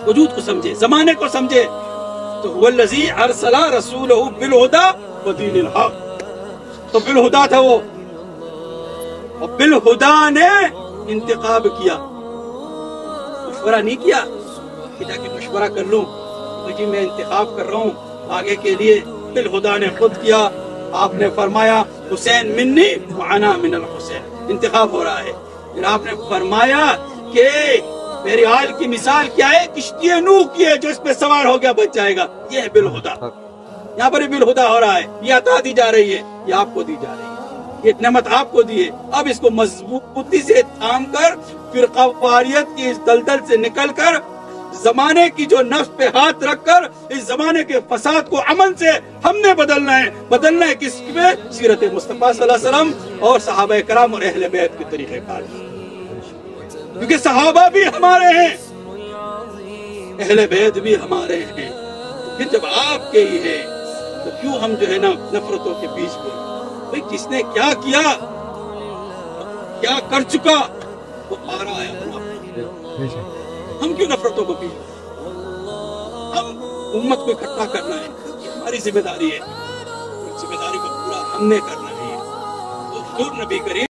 وجود کو سمجھے، زمانے کو سمجھے. تو والذی ارسل رسولہ بالہدی ودین الحق، تو بالہدا تھا وہ، اور بالہدا نے انتخاب کیا، مشورہ نہیں کیا کہ جا کے مشورہ کر لوں جی میں انتخاب کر رہا ہوں آگے کے لیے. بالہدا نے خود کیا. آپ نے فرمایا حسین منی وانا من الحسین، انتخاب ہو رہا ہے. پھر آپ نے فرمایا کہ میری حال کی مثال کیا ہے؟ کشتی نوح کی ہے، جو اس پہ سوار ہو گیا بچ جائے گا. یہ ہے بالہدا. یہاں پر بالہدا ہو رہا ہے. یہ عطا دی جا رہی ہے، یہ آپ کو دی جا رہی ہے، یہ نعمت آپ کو دی ہے. اب اس کو مضبوطی سے تھام کر، فرقہ واریت کی اس دلدل سے نکل کر، زمانے کی جو نفس پہ ہاتھ رکھ کر اس زمانے کے فساد کو امن سے ہم نے بدلنا ہے. بدلنا ہے کس میں؟ سیرت مصطفیٰ صلی اللہ علیہ وسلم اور صحابہ کرام اور اہل بیت کے طریقہ کار. کیونکہ صحابہ بھی ہمارے ہیں، اہل بیت بھی ہمارے ہیں. پھر جب آپ کے ہی ہے تو کیوں ہم جو ہے نا نفرتوں کے بیچ میں؟ بھئی جس نے کیا کیا، کیا کر چکا، وہ آ رہا ہے اپنا. ہم کیوں نفرتوں کو پیچھے؟ ہم امت کو اکٹھا کرنا ہے، یہ ہماری ذمہ داری ہے. ذمہ داری کو پورا ہم نے کرنا ہے. تو حضور نبی کریم